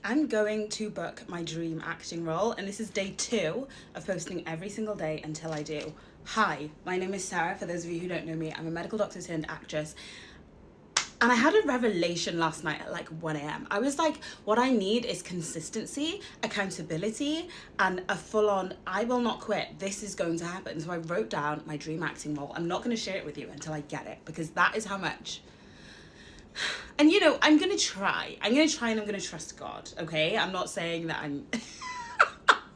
I'm going to book my dream acting role, and this is day 2 of posting every single day until I do. Hi, my name is Sarah. For those of you who don't know me, I'm a medical doctor turned actress. And I had a revelation last night at like 1 a.m. I was like, what I need is consistency, accountability, and a full on, I will not quit. This is going to happen. So I wrote down my dream acting role. I'm not going to share it with you until I get it, because that is how much. And I'm going to try. I'm going to try and I'm going to trust God, okay? I'm not saying that I'm.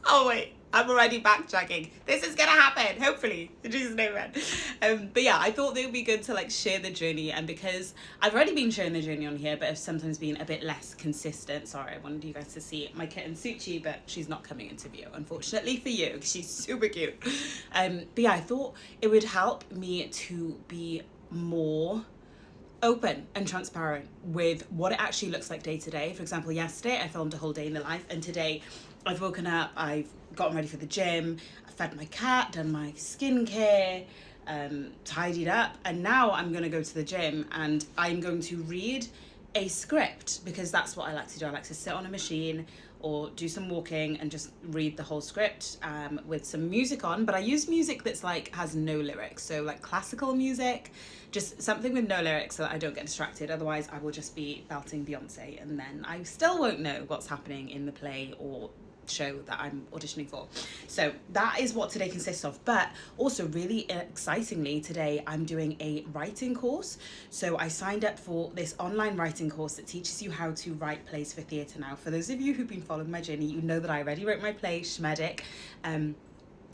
Oh, wait. I'm already backtracking. This is gonna happen, hopefully, in Jesus' name, man. But yeah, I thought it would be good to like share the journey, and because I've already been sharing the journey on here, but have sometimes been a bit less consistent. Sorry, I wanted you guys to see my kitten Suchi, but she's not coming into view, unfortunately for you, because she's super cute. But yeah, I thought it would help me to be more open and transparent with what it actually looks like day to day. For example, yesterday I filmed a whole day in the life, and today I've woken up, I've gotten ready for the gym, I fed my cat, done my skincare, tidied up, and now I'm going to go to the gym and I'm going to read a script, because that's what I like to do. I like to sit on a machine or do some walking and just read the whole script with some music on. But I use music that's like has no lyrics, so like classical music, just something with no lyrics so that I don't get distracted. Otherwise I will just be belting Beyonce, and then I still won't know what's happening in the play or show that I'm auditioning for. So that is what today consists of. But also, really excitingly, today I'm doing a writing course. So I signed up for this online writing course that teaches you how to write plays for theatre. Now, for those of you who've been following my journey, you know that I already wrote my play Schmedic.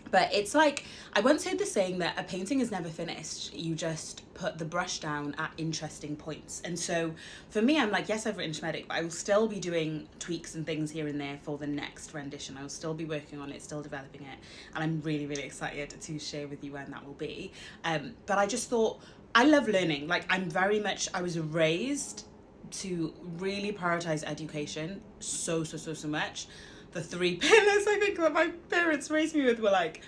But it's like, I once heard the saying that a painting is never finished. You just put the brush down at interesting points. And so for me, I'm like, yes, I've written Schmedic, but I will still be doing tweaks and things here and there for the next rendition. I will still be working on it, still developing it. And I'm really, really excited to share with you when that will be. But I just thought, I love learning. Like, I was raised to really prioritize education so much. The 3 pillars I think that my parents raised me with were like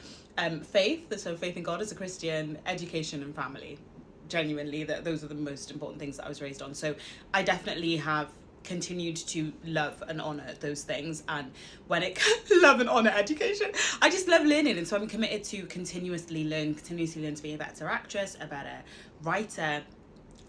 faith, so faith in God as a Christian, education, and family. Genuinely, those are the most important things that I was raised on. So I definitely have continued to love and honor those things, and when it love and honor education, I just love learning, and so I'm committed to continuously learn to be a better actress, a better writer.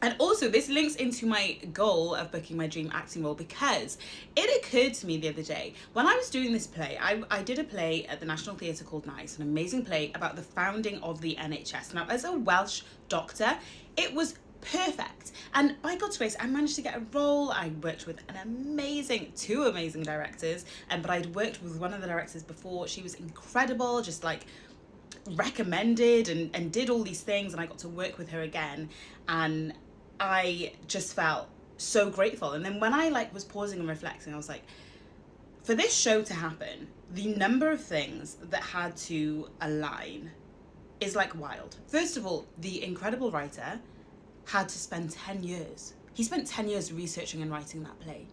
And also, this links into my goal of booking my dream acting role, because it occurred to me the other day when I was doing this play. I did a play at the National Theatre called Nice, an amazing play about the founding of the NHS. Now, as a Welsh doctor, it was perfect. And by God's grace, I managed to get a role. I worked with two amazing directors, but I'd worked with one of the directors before. She was incredible, just like recommended and did all these things, and I got to work with her again, and I just felt so grateful. And then when I like was pausing and reflecting, I was like, for this show to happen, the number of things that had to align is like wild. First of all, the incredible writer had to spend 10 years. He spent 10 years researching and writing that play.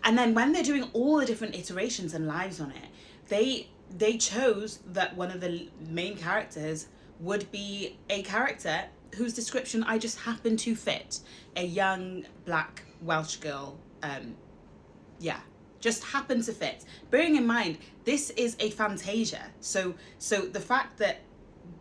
And then when they're doing all the different iterations and lives on it, they chose that one of the main characters would be a character whose description I just happened to fit. A young black Welsh girl, just happened to fit. Bearing in mind, this is a Fantasia. So the fact that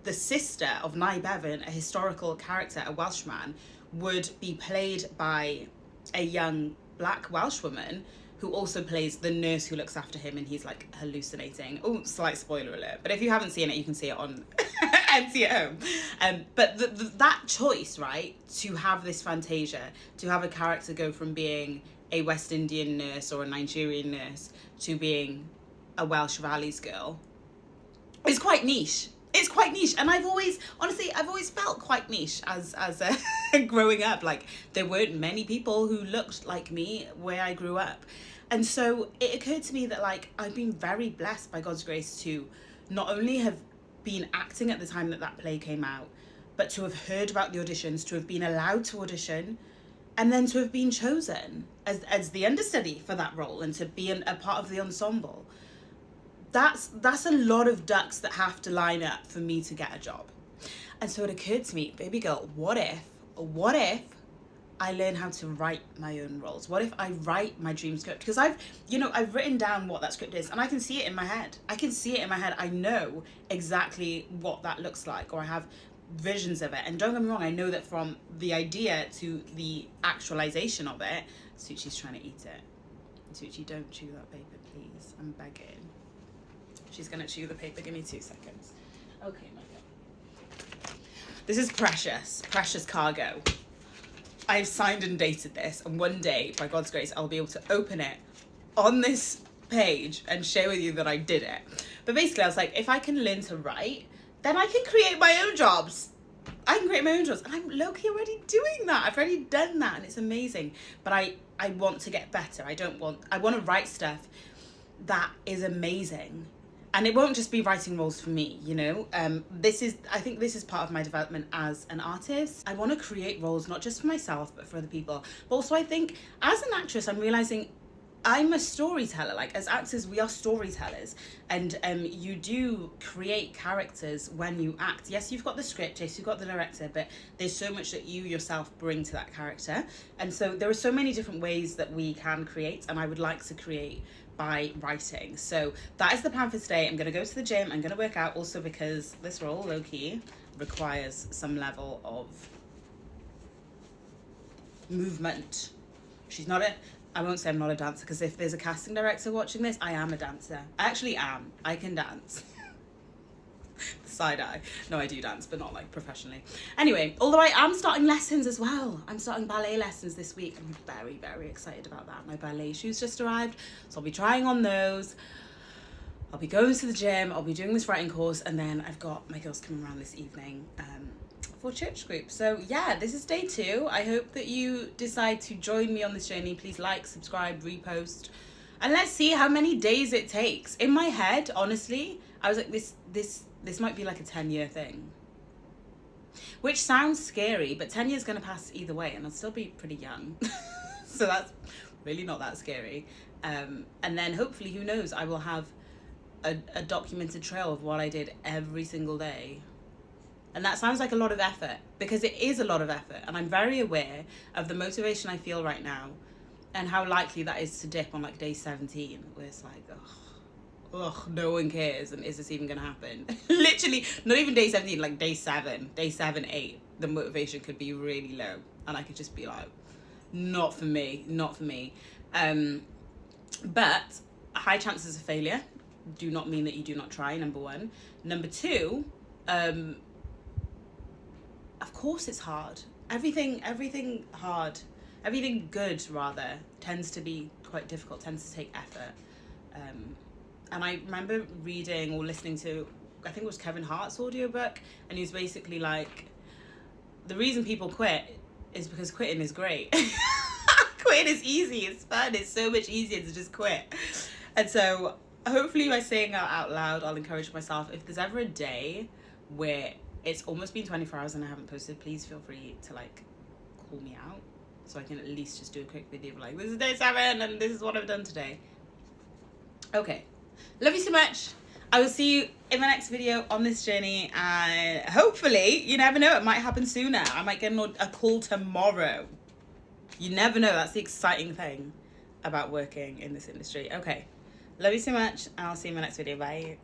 the sister of Nye Bevan, a historical character, a Welshman, would be played by a young black Welsh woman who also plays the nurse who looks after him, and he's like hallucinating. Oh, slight spoiler alert. But if you haven't seen it, you can see it on NC at home. But that choice, right, to have this Fantasia, to have a character go from being a West Indian nurse or a Nigerian nurse to being a Welsh Valleys girl, is quite niche. It's quite niche, and I've always felt quite niche as growing up. Like, there weren't many people who looked like me where I grew up, and so it occurred to me that like I've been very blessed by God's grace to not only have been acting at the time that play came out, but to have heard about the auditions, to have been allowed to audition, and then to have been chosen as the understudy for that role, and to be a part of the ensemble. That's a lot of ducks that have to line up for me to get a job. And so it occurred to me, baby girl, what if I learn how to write my own roles? What if I write my dream script? Because I've written down what that script is, and I can see it in my head. I know exactly what that looks like, or I have visions of it. And don't get me wrong, I know that from the idea to the actualization of it. Suchi's trying to eat it. Suchi, don't chew that paper, please. I'm begging. She's gonna chew the paper. Give me 2 seconds. Okay, my girl. This is precious cargo. I've signed and dated this, and one day, by God's grace, I'll be able to open it on this page and share with you that I did it. But basically, I was like, if I can learn to write, then I can create my own jobs. I can create my own jobs, and I'm low-key already doing that. I've already done that, and it's amazing. But I want to get better. I want to write stuff that is amazing. And it won't just be writing roles for me, you know? I think this is part of my development as an artist. I want to create roles, not just for myself, but for other people. But also I think as an actress, I'm realizing I'm a storyteller. Like, as actors, we are storytellers. And you do create characters when you act. Yes, you've got the script, yes, you've got the director, but there's so much that you yourself bring to that character. And so there are so many different ways that we can create, and I would like to create by writing. So that is the plan for today. I'm going to go to the gym, I'm going to work out, also because this role, low-key, requires some level of movement. I won't say I'm not a dancer, because if there's a casting director watching this, I am a dancer. I actually am. I can dance. Side eye. No, I do dance, but not like professionally. Anyway, although I am starting lessons as well. I'm starting ballet lessons this week. I'm very, very excited about that. My ballet shoes just arrived, so I'll be trying on those. I'll be going to the gym, I'll be doing this writing course, and then I've got my girls coming around this evening for church group. So yeah, this is day 2. I hope that you decide to join me on this journey. Please like, subscribe, repost, and let's see how many days it takes. In my head, honestly, I was like, this might be like a 10-year thing, which sounds scary, but 10 years gonna pass either way, and I'll still be pretty young. So that's really not that scary. And then hopefully, who knows, I will have a documented trail of what I did every single day. And that sounds like a lot of effort, because it is a lot of effort. And I'm very aware of the motivation I feel right now and how likely that is to dip on like day 17, where it's like, ugh, no one cares. And is this even going to happen? Literally, not even day 17, like day 7, 8, the motivation could be really low. And I could just be like, not for me. But high chances of failure do not mean that you do not try, number 1. Number 2, of course it's hard. Everything good rather tends to be quite difficult, tends to take effort. And I remember reading or listening to, I think it was Kevin Hart's audiobook, and he was basically like, the reason people quit is because quitting is great. Quitting is easy, it's fun, it's so much easier to just quit. And so hopefully by saying that out loud, I'll encourage myself. If there's ever a day where it's almost been 24 hours and I haven't posted, please feel free to like call me out, so I can at least just do a quick video of like, this is day 7 and this is what I've done today. Okay, love you so much. I will see you in my next video on this journey, and hopefully, you never know, it might happen sooner. I might get a call tomorrow. You never know. That's the exciting thing about working in this industry. Okay, love you so much, and I'll see you in my next video. Bye.